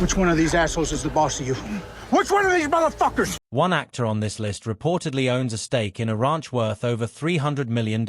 Which one of these assholes is the boss of you? Which one of these motherfuckers? One actor on this list reportedly owns a stake in a ranch worth over $300 million.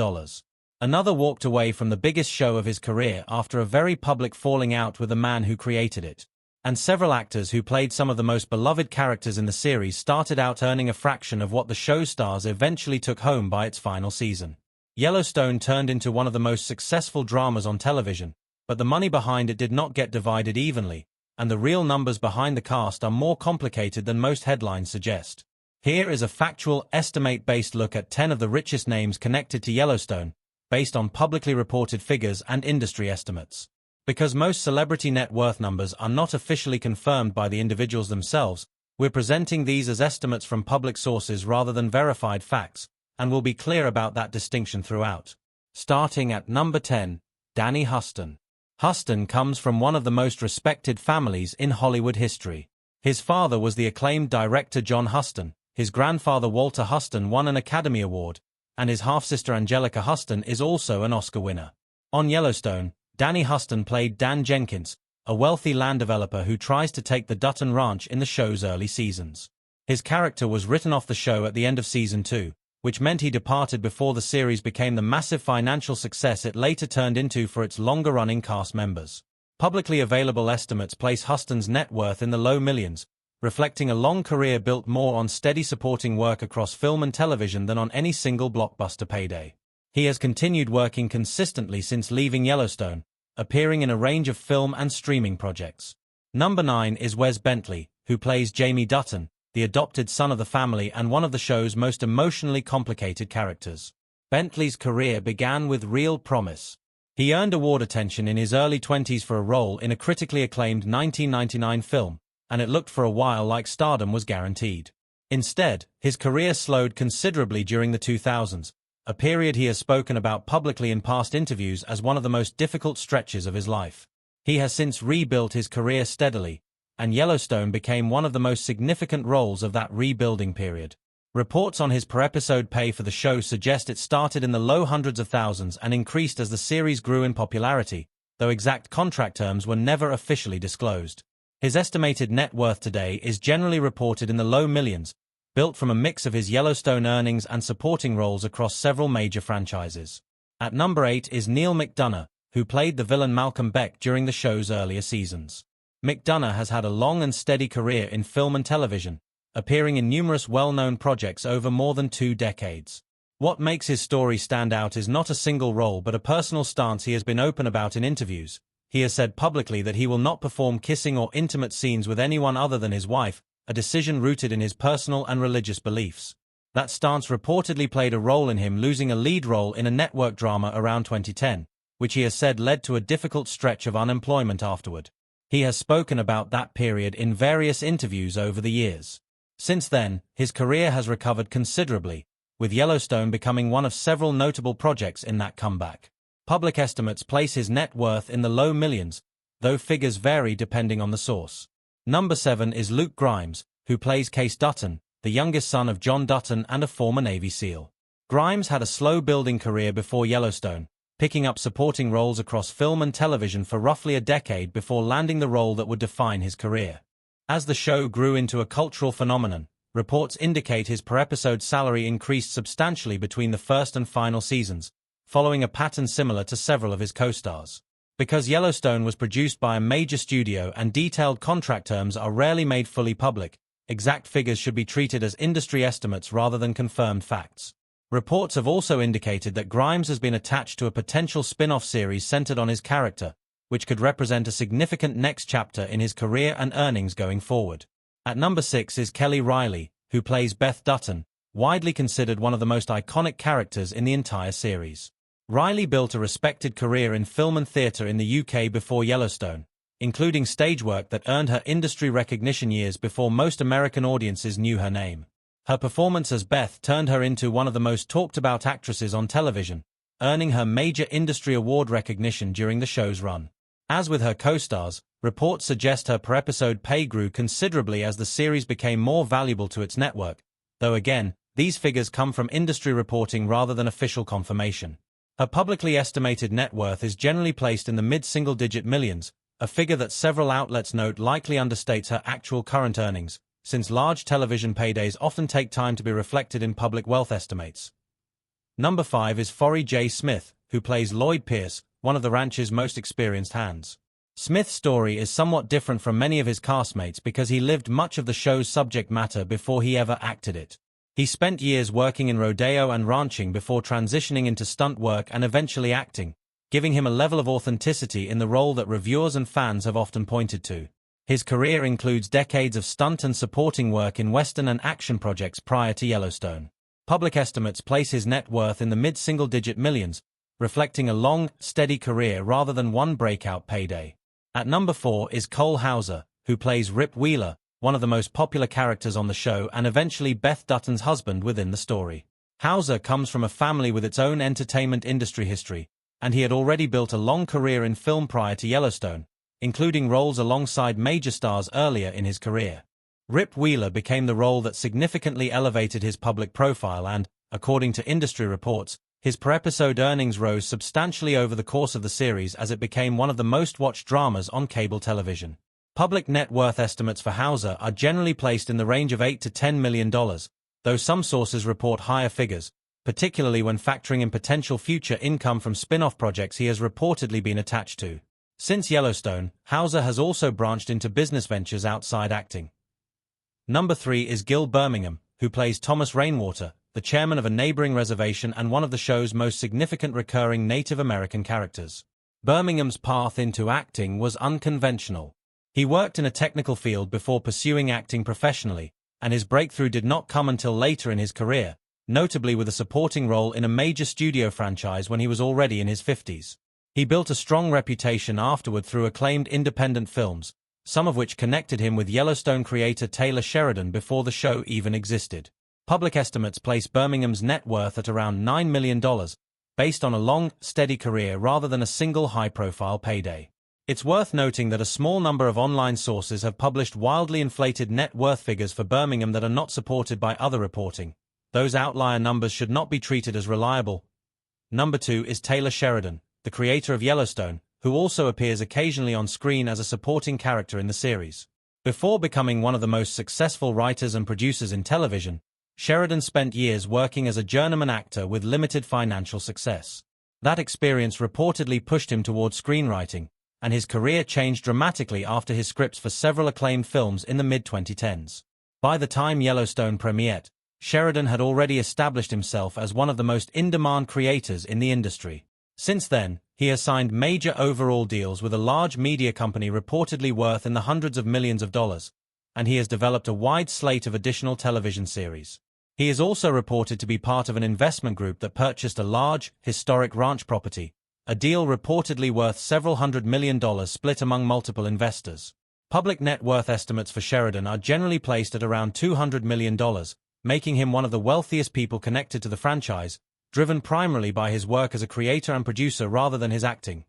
Another walked away from the biggest show of his career after a very public falling out with the man who created it. And several actors who played some of the most beloved characters in the series started out earning a fraction of what the show stars eventually took home by its final season. Yellowstone turned into one of the most successful dramas on television, but the money behind it did not get divided evenly, and the real numbers behind the cast are more complicated than most headlines suggest. Here is a factual, estimate-based look at 10 of the richest names connected to Yellowstone, based on publicly reported figures and industry estimates. Because most celebrity net worth numbers are not officially confirmed by the individuals themselves, we're presenting these as estimates from public sources rather than verified facts, and we'll be clear about that distinction throughout. Starting at number 10, Danny Huston. Huston comes from one of the most respected families in Hollywood history. His father was the acclaimed director John Huston, his grandfather Walter Huston won an Academy Award, and his half-sister Angelica Huston is also an Oscar winner. On Yellowstone, Danny Huston played Dan Jenkins, a wealthy land developer who tries to take the Dutton Ranch in the show's early seasons. His character was written off the show at the end of season 2, which meant he departed before the series became the massive financial success it later turned into for its longer-running cast members. Publicly available estimates place Huston's net worth in the low millions, reflecting a long career built more on steady supporting work across film and television than on any single blockbuster payday. He has continued working consistently since leaving Yellowstone, appearing in a range of film and streaming projects. Number 9 is Wes Bentley, who plays Jamie Dutton, the adopted son of the family and one of the show's most emotionally complicated characters. Bentley's career began with real promise. He earned award attention in his early 20s for a role in a critically acclaimed 1999 film, and it looked for a while like stardom was guaranteed. Instead, his career slowed considerably during the 2000s, a period he has spoken about publicly in past interviews as one of the most difficult stretches of his life. He has since rebuilt his career steadily, and Yellowstone became one of the most significant roles of that rebuilding period. Reports on his per-episode pay for the show suggest it started in the low hundreds of thousands and increased as the series grew in popularity, though exact contract terms were never officially disclosed. His estimated net worth today is generally reported in the low millions, built from a mix of his Yellowstone earnings and supporting roles across several major franchises. At number 8 is Neal McDonough, who played the villain Malcolm Beck during the show's earlier seasons. McDonough has had a long and steady career in film and television, appearing in numerous well-known projects over more than 2 decades. What makes his story stand out is not a single role but a personal stance he has been open about in interviews. He has said publicly that he will not perform kissing or intimate scenes with anyone other than his wife, a decision rooted in his personal and religious beliefs. That stance reportedly played a role in him losing a lead role in a network drama around 2010, which he has said led to a difficult stretch of unemployment afterward. He has spoken about that period in various interviews over the years. Since then, his career has recovered considerably, with Yellowstone becoming one of several notable projects in that comeback. Public estimates place his net worth in the low millions, though figures vary depending on the source. Number 7 is Luke Grimes, who plays Case Dutton, the youngest son of John Dutton and a former Navy SEAL. Grimes had a slow-building career before Yellowstone, picking up supporting roles across film and television for roughly a decade before landing the role that would define his career. As the show grew into a cultural phenomenon, reports indicate his per-episode salary increased substantially between the first and final seasons, following a pattern similar to several of his co-stars. Because Yellowstone was produced by a major studio and detailed contract terms are rarely made fully public, exact figures should be treated as industry estimates rather than confirmed facts. Reports have also indicated that Grimes has been attached to a potential spin-off series centered on his character, which could represent a significant next chapter in his career and earnings going forward. At number 6 is Kelly Reilly, who plays Beth Dutton, widely considered one of the most iconic characters in the entire series. Reilly built a respected career in film and theatre in the UK before Yellowstone, including stage work that earned her industry recognition years before most American audiences knew her name. Her performance as Beth turned her into one of the most talked-about actresses on television, earning her major industry award recognition during the show's run. As with her co-stars, reports suggest her per-episode pay grew considerably as the series became more valuable to its network, though again, these figures come from industry reporting rather than official confirmation. Her publicly estimated net worth is generally placed in the mid-single-digit millions, a figure that several outlets note likely understates her actual current earnings, since large television paydays often take time to be reflected in public wealth estimates. Number 5 is Forrie J. Smith, who plays Lloyd Pierce, one of the ranch's most experienced hands. Smith's story is somewhat different from many of his castmates because he lived much of the show's subject matter before he ever acted it. He spent years working in rodeo and ranching before transitioning into stunt work and eventually acting, giving him a level of authenticity in the role that reviewers and fans have often pointed to. His career includes decades of stunt and supporting work in Western and action projects prior to Yellowstone. Public estimates place his net worth in the mid-single-digit millions, reflecting a long, steady career rather than one breakout payday. At number 4 is Cole Hauser, who plays Rip Wheeler, one of the most popular characters on the show and eventually Beth Dutton's husband within the story. Hauser comes from a family with its own entertainment industry history, and he had already built a long career in film prior to Yellowstone, including roles alongside major stars earlier in his career. Rip Wheeler became the role that significantly elevated his public profile and, according to industry reports, his per-episode earnings rose substantially over the course of the series as it became one of the most-watched dramas on cable television. Public net worth estimates for Hauser are generally placed in the range of $8 to $10 million, though some sources report higher figures, particularly when factoring in potential future income from spin-off projects he has reportedly been attached to. Since Yellowstone, Hauser has also branched into business ventures outside acting. Number 3 is Gil Birmingham, who plays Thomas Rainwater, the chairman of a neighboring reservation and one of the show's most significant recurring Native American characters. Birmingham's path into acting was unconventional. He worked in a technical field before pursuing acting professionally, and his breakthrough did not come until later in his career, notably with a supporting role in a major studio franchise when he was already in his 50s. He built a strong reputation afterward through acclaimed independent films, some of which connected him with Yellowstone creator Taylor Sheridan before the show even existed. Public estimates place Birmingham's net worth at around $9 million, based on a long, steady career rather than a single high-profile payday. It's worth noting that a small number of online sources have published wildly inflated net worth figures for Birmingham that are not supported by other reporting. Those outlier numbers should not be treated as reliable. Number 2 is Taylor Sheridan, the creator of Yellowstone, who also appears occasionally on screen as a supporting character in the series. Before becoming one of the most successful writers and producers in television, Sheridan spent years working as a journeyman actor with limited financial success. That experience reportedly pushed him toward screenwriting, and his career changed dramatically after his scripts for several acclaimed films in the mid-2010s. By the time Yellowstone premiered, Sheridan had already established himself as one of the most in-demand creators in the industry. Since then, he has signed major overall deals with a large media company reportedly worth in the hundreds of millions of dollars, and he has developed a wide slate of additional television series. He is also reported to be part of an investment group that purchased a large, historic ranch property, a deal reportedly worth several $100 million split among multiple investors. Public net worth estimates for Sheridan are generally placed at around $200 million, making him one of the wealthiest people connected to the franchise, driven primarily by his work as a creator and producer rather than his acting.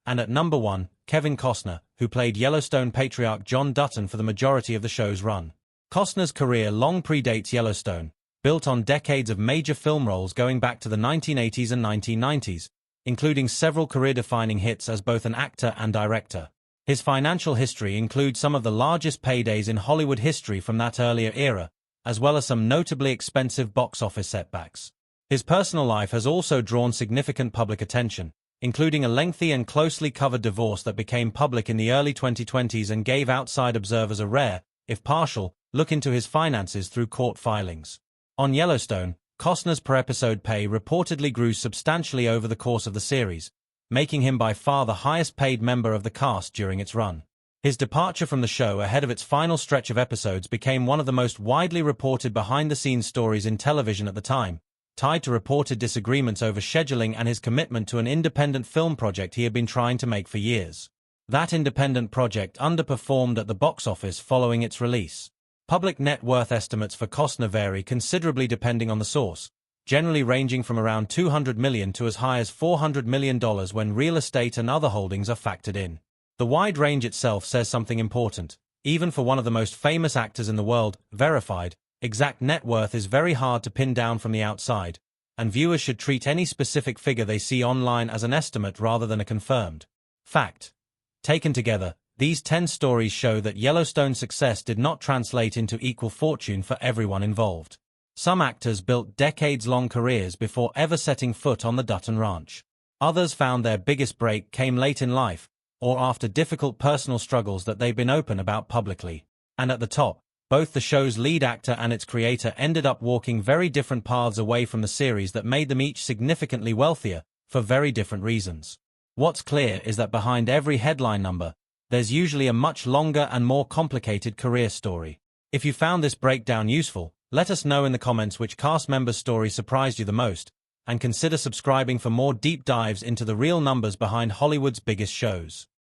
And at number 1, Kevin Costner, who played Yellowstone patriarch John Dutton for the majority of the show's run. Costner's career long predates Yellowstone, built on decades of major film roles going back to the 1980s and 1990s, including several career-defining hits as both an actor and director. His financial history includes some of the largest paydays in Hollywood history from that earlier era, as well as some notably expensive box office setbacks. His personal life has also drawn significant public attention, including a lengthy and closely covered divorce that became public in the early 2020s and gave outside observers a rare, if partial, look into his finances through court filings. On Yellowstone, Costner's per-episode pay reportedly grew substantially over the course of the series, making him by far the highest-paid member of the cast during its run. His departure from the show ahead of its final stretch of episodes became one of the most widely reported behind-the-scenes stories in television at the time, tied to reported disagreements over scheduling and his commitment to an independent film project he had been trying to make for years. That independent project underperformed at the box office following its release. Public net worth estimates for Costner vary considerably depending on the source, generally ranging from around $200 million to as high as $400 million when real estate and other holdings are factored in. The wide range itself says something important. Even for one of the most famous actors in the world, verified, exact net worth is very hard to pin down from the outside, and viewers should treat any specific figure they see online as an estimate rather than a confirmed fact. Taken together, these 10 stories show that Yellowstone's success did not translate into equal fortune for everyone involved. Some actors built decades-long careers before ever setting foot on the Dutton Ranch. Others found their biggest break came late in life, or after difficult personal struggles that they've been open about publicly. And at the top, both the show's lead actor and its creator ended up walking very different paths away from the series that made them each significantly wealthier, for very different reasons. What's clear is that behind every headline number, there's usually a much longer and more complicated career story. If you found this breakdown useful, let us know in the comments which cast member's story surprised you the most, and consider subscribing for more deep dives into the real numbers behind Hollywood's biggest shows.